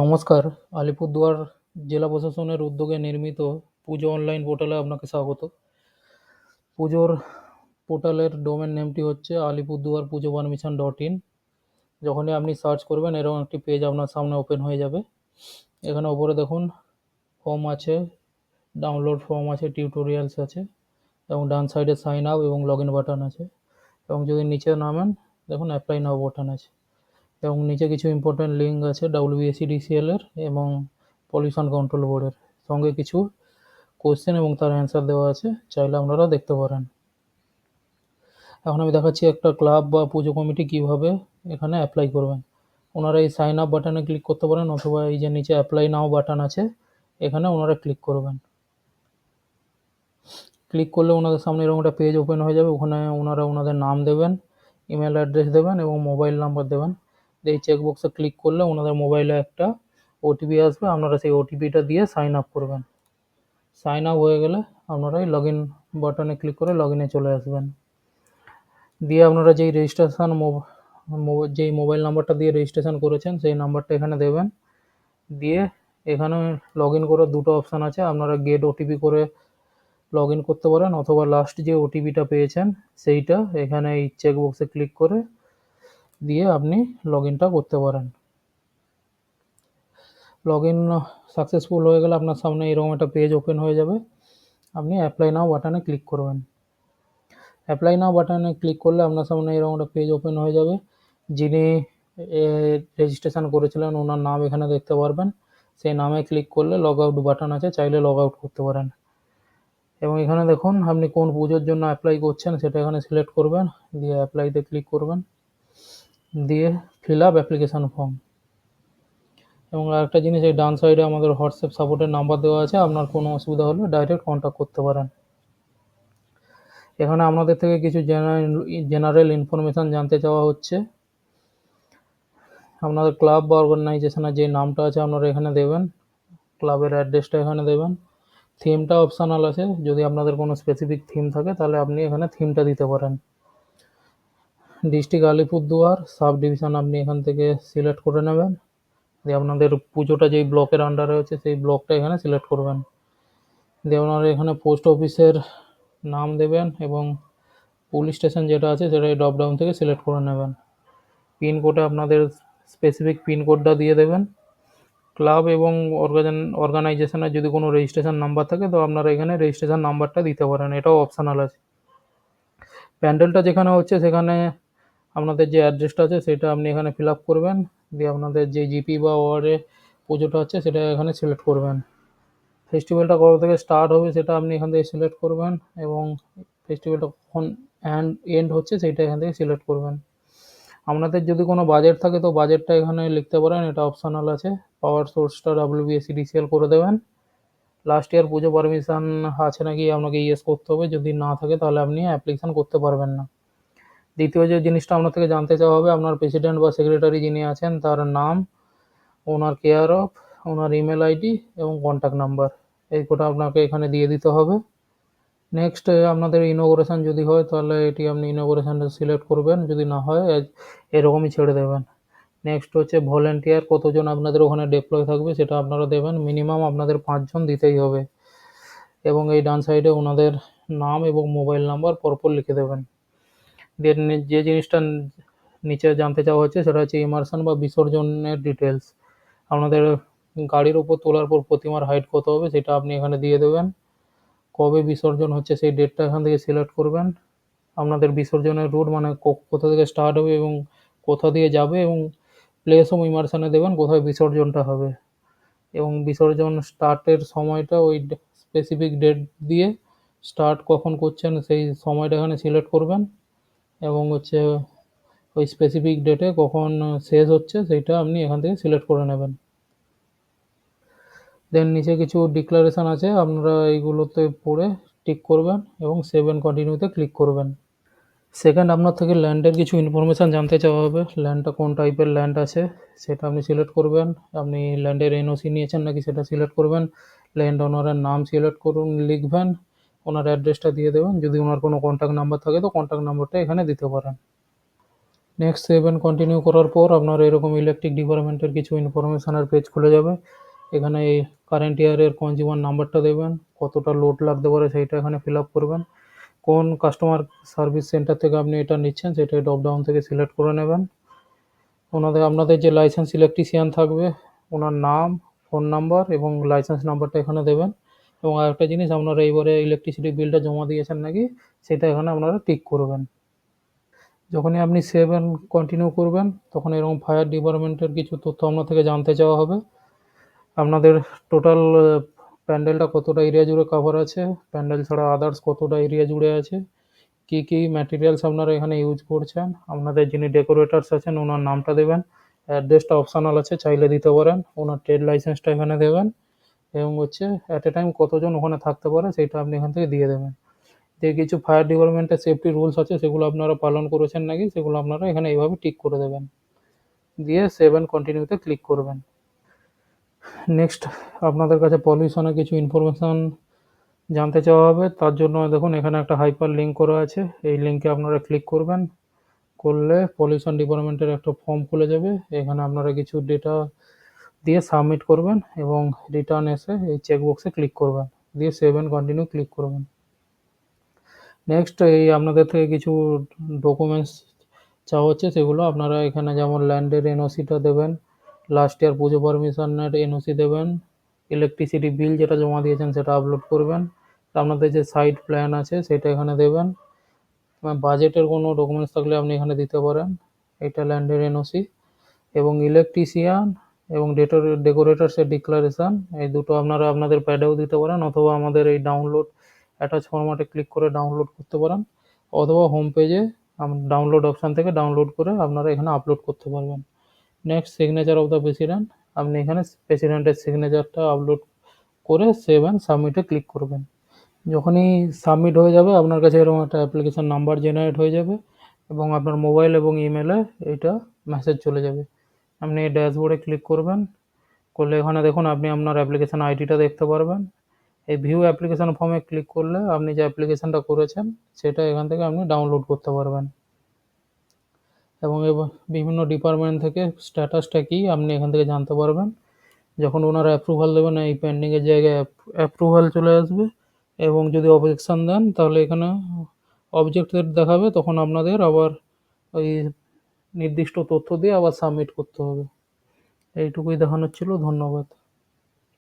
নমস্কার, আলিপুরদুয়ার জেলা প্রশাসনের উদ্যোগে নির্মিত পুজো অনলাইন পোর্টালে আপনাকে স্বাগত। পুজোর পোর্টালের ডোমেন নেমটি হচ্ছে alipurduarpujopermission.in। যখনই আপনি সার্চ করবেন এরকম একটি পেজ আপনার সামনে ওপেন হয়ে যাবে। এখানে ওপরে দেখুন হোম আছে, ডাউনলোড ফর্ম আছে, টিউটোরিয়ালস আছে এবং ডান সাইডে সাইন আপ এবং লগ ইন বাটন আছে এবং যদি নিচে নামেন দেখুন অ্যাপ্লাই নাও বাটন আছে এবং নিচে কিছু ইম্পর্টেন্ট লিঙ্ক আছে WBSEDCL এর এবং পলিউশন কন্ট্রোল বোর্ডের সঙ্গে কিছু কোশ্চেন এবং তার অ্যান্সার দেওয়া আছে, চাইলে আপনারা দেখতে পারেন। এখন আমি দেখাচ্ছি একটা ক্লাব বা পুজো কমিটি কিভাবে এখানে অ্যাপ্লাই করবেন। ওনারা এই সাইন আপ বাটনে ক্লিক করতে পারেন অথবা এই যে নিচে অ্যাপ্লাই নাও বাটন আছে এখানে ওনারা ক্লিক করবেন। ক্লিক করলে ওনাদের সামনে এরকম একটা পেজ ওপেন হয়ে যাবে। ওখানে ওনারা ওনাদের নাম দেবেন, ইমেল অ্যাড্রেস দেবেন এবং মোবাইল নাম্বার দেবেন। এই চেকবক্সে ক্লিক করলে ওনাদের মোবাইলে একটা ওটিপি আসবে, আপনারা সেই ওটিপিটা দিয়ে সাইন আপ করবেন। সাইন আপ হয়ে গেলে আপনারা এই লগ ইন বাটনে ক্লিক করে লগ ইনে চলে আসবেন। দিয়ে আপনারা যেই রেজিস্ট্রেশন যেই মোবাইল নাম্বারটা দিয়ে রেজিস্ট্রেশন করেছেন সেই নাম্বারটা এখানে দেবেন। দিয়ে এখানে লগ ইন করার দুটো অপশান আছে, আপনারা গেট ওটিপি করে লগ ইন করতে পারেন অথবা লাস্ট যে ওটিপিটা পেয়েছেন সেইটা এখানে এই চেকবক্সে ক্লিক করে দিয়ে আপনি লগ ইনটা করতে পারেন। লগ ইন সাকসেসফুল হয়ে গেলে আপনার সামনে এরকম একটা পেজ ওপেন হয়ে যাবে। আপনি অ্যাপ্লাই নাও বাটনে ক্লিক করবেন। অ্যাপ্লাই নাও বাটনে ক্লিক করলে আপনার সামনে এরকম একটা পেজ ওপেন হয়ে যাবে। যিনি রেজিস্ট্রেশন করেছিলেন ওনার নাম এখানে দেখতে পারবেন। সেই নামে ক্লিক করলে লগ আউট বাটন আছে, চাইলে লগ আউট করতে পারেন। এবং এখানে দেখুন আপনি কোন পুজোর জন্য অ্যাপ্লাই করছেন সেটা এখানে সিলেক্ট করবেন, দিয়ে অ্যাপ্লাইতে ক্লিক করবেন, দিয়ে ফিল আপ অ্যাপ্লিকেশান ফর্ম। এবং আরেকটা জিনিস, এই ডান সাইডে আমাদের হোয়াটসঅ্যাপ সাপোর্টের নাম্বার দেওয়া আছে, আপনার কোনো অসুবিধা হলে ডাইরেক্ট কন্ট্যাক্ট করতে পারেন। এখানে আপনাদের থেকে কিছু জেনারেল ইনফরমেশান জানতে চাওয়া হচ্ছে। আপনাদের ক্লাব বা অর্গানাইজেশনের যে নামটা আছে আপনারা এখানে দেবেন, ক্লাবের অ্যাড্রেসটা এখানে দেবেন। থিমটা অপশনাল আছে, যদি আপনাদের কোনো স্পেসিফিক থিম থাকে তাহলে আপনি এখানে থিমটা দিতে পারেন। ডিস্ট্রিক্ট আলিপুরদুয়ার, সাব ডিভিশন আপনি এখান থেকে সিলেক্ট করে নেবেন, দিয়ে আপনাদের পুজোটা যেই ব্লকের আন্ডারে হচ্ছে সেই ব্লকটা এখানে সিলেক্ট করবেন। দিয়ে আপনারা এখানে পোস্ট অফিসের নাম দেবেন এবং পুলিশ স্টেশন যেটা আছে সেটা এই ড্রপ ডাউন থেকে সিলেক্ট করে নেবেন। পিনকোডে আপনাদের স্পেসিফিক পিনকোডটা দিয়ে দেবেন। ক্লাব এবং অর্গানাইজেশনের যদি কোনো রেজিস্ট্রেশন নাম্বার থাকে তো আপনারা এখানে রেজিস্ট্রেশন নাম্বারটা দিতে পারেন, এটাও অপশনাল আছে। প্যান্ডেলটা যেখানে হচ্ছে সেখানে আপনাদের যে অ্যাড্রেসটা আছে সেটা আপনি এখানে ফিল আপ করবেন, দিয়ে আপনাদের যে জিপি বা ওয়ার্ডে পুজোটা হচ্ছে সেটা এখানে সিলেক্ট করবেন। ফেস্টিভ্যালটা কবে থেকে স্টার্ট হবে সেটা আপনি এখান থেকে সিলেক্ট করবেন এবং ফেস্টিভ্যালটা কখন এন্ড হচ্ছে সেইটা এখান থেকে সিলেক্ট করবেন। আপনাদের যদি কোনো বাজেট থাকে তো বাজেটটা এখানে লিখতে পারেন, এটা অপশনাল আছে। পাওয়ার সোর্সটা WBSEDCL করে দেবেন। লাস্ট ইয়ার পুজো পারমিশন আছে নাকি আপনাকে ইয়েস করতে হবে, যদি না থাকে তাহলে আপনি অ্যাপ্লিকেশান করতে পারবেন না। দ্বিতীয় যে জিনিসটা আপনার থেকে জানতে চাওয়া হবে, আপনার প্রেসিডেন্ট বা সেক্রেটারি যিনি আছেন তার নাম, ওনার কেয়ার অফ, ওনার ইমেল আইডি এবং কন্ট্যাক্ট নাম্বার, এই কটা আপনাকে এখানে দিয়ে দিতে হবে। নেক্সট আপনাদের ইনঅগ্রেশন যদি হয় তাহলে এটি আপনি ইনঅগ্রেশনটা সিলেক্ট করবেন, যদি না হয় এরকমই ছেড়ে দেবেন। নেক্সট হচ্ছে ভলেন্টিয়ার, কতজন আপনাদের ওখানে ডেপ্লয় থাকবে সেটা আপনারা দেবেন, মিনিমাম আপনাদের 5 জন দিতেই হবে। এবং এই ডান সাইডে ওনাদের নাম এবং মোবাইল নাম্বার পরপর লিখে দেবেন। দিয়ে যে জিনিসটা নিচে জানতে চাওয়া হচ্ছে সেটা হচ্ছে ইমার্শন বা বিসর্জনের ডিটেলস। আপনাদের গাড়ির ওপর তোলার পর প্রতিমার হাইট কত হবে সেটা আপনি এখানে দিয়ে দেবেন। কবে বিসর্জন হচ্ছে সেই ডেটটা এখান থেকে সিলেক্ট করবেন। আপনাদের বিসর্জনের রুট মানে কোথা থেকে স্টার্ট হবে এবং কোথা দিয়ে যাবে এবং প্লেস অফ ইমার্শনে দেবেন কোথায় বিসর্জনটা হবে এবং বিসর্জন স্টার্টের সময়টা ওই স্পেসিফিক ডেট দিয়ে স্টার্ট কখন করছেন সেই সময়টা এখানে সিলেক্ট করবেন এবং হচ্ছে ওই স্পেসিফিক ডেটে কখন শেষ হচ্ছে সেইটা আপনি এখান থেকে সিলেক্ট করে নেবেন। দেন নিচে কিছু ডিক্লারেশন আছে, আপনারা এইগুলোতে পড়ে টিক করবেন এবং সেভ অ্যান্ড কন্টিনিউতে ক্লিক করবেন। সেকেন্ড, আপনার থেকে ল্যান্ডের কিছু ইনফরমেশান জানতে চাওয়া হবে, ল্যান্ডটা কোন টাইপের ল্যান্ড আছে সেটা আপনি সিলেক্ট করবেন। আপনি ল্যান্ডের এনওসি নিয়েছেন নাকি সেটা সিলেক্ট করবেন। ল্যান্ড ওনারের নাম সিলেক্ট করুন, লিখবেন, ওনার অ্যাড্রেসটা দিয়ে দেবেন, যদি ওনার কোনো কন্ট্যাক্ট নাম্বার থাকে তো কন্ট্যাক্ট নাম্বারটা এখানে দিতে পারেন। নেক্সট সেভ অ্যান্ড কন্টিনিউ করার পর আপনার এরকম ইলেকট্রিক ডিপার্টমেন্টের কিছু ইনফরমেশনের পেজ খুলে যাবে। এখানে এই কারেন্ট ইয়ারের কনজিউমার নাম্বারটা দেবেন, কতটা লোড লাগতে পারে সেইটা এখানে ফিল আপ করবেন, কোন কাস্টমার সার্ভিস সেন্টার থেকে আপনি এটা নিচ্ছেন সেটা ড্রপ ডাউন থেকে সিলেক্ট করে নেবেন। আপনাদের যে লাইসেন্স ইলেকট্রিশিয়ান থাকবে ওনার নাম, ফোন নাম্বার এবং লাইসেন্স নাম্বারটা এখানে দেবেন। এবং আরেকটা জিনিস, আপনারা এইবারে ইলেকট্রিসিটি বিলটা জমা দিয়েছেন নাকি সেটা এখানে আপনারা টিক করবেন। যখনই আপনি সেভ অ্যান্ড কন্টিনিউ করবেন তখন এরকম ফায়ার ডিপার্টমেন্টের কিছু তথ্য আপনার থেকে জানতে চাওয়া হবে। আপনাদের টোটাল প্যান্ডেলটা কতটা এরিয়া জুড়ে কভার আছে, প্যান্ডেল ছাড়া আদার্স কতটা এরিয়া জুড়ে আছে, কী কী ম্যাটেরিয়ালস আপনারা এখানে ইউজ করছেন, আপনাদের যিনি ডেকোরেটার্স আছেন ওনার নামটা দেবেন, অ্যাড্রেসটা অপশনাল আছে, চাইলে দিতে পারেন, ওনার ট্রেড লাইসেন্সটা এখানে দেবেন এবং হচ্ছে অ্যাট এ টাইম কতজন ওখানে থাকতে পারে সেটা আপনি এখান থেকে দিয়ে দেবেন। যে কিছু ফায়ার ডিপার্টমেন্টের সেফটি রুলস আছে সেগুলো আপনারা পালন করেছেন নাকি সেগুলো আপনারা এখানে এইভাবে টিক করে দেবেন, দিয়ে সেভ অ্যান্ড কন্টিনিউতে ক্লিক করবেন। নেক্সট আপনাদের কাছে পলিউশনের কিছু ইনফরমেশান জানতে চাওয়া হবে, তার জন্য দেখুন এখানে একটা হাইপার লিঙ্ক করা আছে, এই লিঙ্কে আপনারা ক্লিক করবেন, করলে পলিউশন ডিপার্টমেন্টের একটা ফর্ম খুলে যাবে, এখানে আপনারা কিছু ডেটা দিয়ে সাবমিট করবেন এবং রিটার্ন এসে এই চেকবক্সে ক্লিক করবেন, দিয়ে সেভ অ্যান্ড কন্টিনিউ ক্লিক করবেন। নেক্সট এই আপনাদের থেকে কিছু ডকুমেন্টস চাওয়া হচ্ছে, সেগুলো আপনারা এখানে যেমন ল্যান্ডের এনওসিটা দেবেন, লাস্ট ইয়ার পুজো পারমিশনের এনওসি দেবেন, ইলেকট্রিসিটি বিল যেটা জমা দিয়েছেন সেটা আপলোড করবেন, আপনাদের যে সাইট প্ল্যান আছে সেটা এখানে দেবেন, বাজেটের কোনো ডকুমেন্টস থাকলে আপনি এখানে দিতে পারেন, এটা ল্যান্ডের এনওসি এবং ইলেকট্রিশিয়ান এবং ডেকোরেটরসের ডিক্লারেশান, এই দুটো আপনারা আপনাদের প্যাডেও দিতে পারেন অথবা আমাদের এই ডাউনলোড অ্যাটাচ ফরম্যাটে ক্লিক করে ডাউনলোড করতে পারেন, অথবা হোম পেজে ডাউনলোড অপশান থেকে ডাউনলোড করে আপনারা এখানে আপলোড করতে পারবেন। Next signature of the president, আপনি এখানে প্রেসিডেন্টের সিগনেচারটা আপলোড করে সেভ অ্যান্ড সাবমিটে ক্লিক করবেন। যখনই সাবমিট হয়ে যাবে আপনার কাছে এরকম একটা অ্যাপ্লিকেশন নাম্বার জেনারেট হয়ে যাবে এবং আপনার মোবাইল এবং ইমেলে এইটা মেসেজ চলে যাবে। আপনি এই ড্যাশবোর্ডে ক্লিক করবেন, করলে এখানে দেখুন আপনি আপনার অ্যাপ্লিকেশন আইডিটা দেখতে পারবেন। এই ভিউ অ্যাপ্লিকেশন ফর্মে ক্লিক করলে আপনি যে অ্যাপ্লিকেশনটা করেছেন সেটা এখান থেকে আপনি ডাউনলোড করতে পারবেন এবং বিভিন্ন ডিপার্টমেন্ট থেকে স্ট্যাটাসটা কী আপনি এখান থেকে জানতে পারবেন। যখন ওনারা অ্যাপ্রুভাল দেবেন এই পেন্ডিংয়ের জায়গায় অ্যাপ্রুভাল চলে আসবে এবং যদি অবজেকশন দেন তাহলে এখানে অবজেক্টেড দেখাবে, তখন আপনাদের আবার ওই নির্দিষ্ট তথ্য দিয়ে আবার সাবমিট করতে হবে। এইটুকুই দেখানোর ছিল, ধন্যবাদ।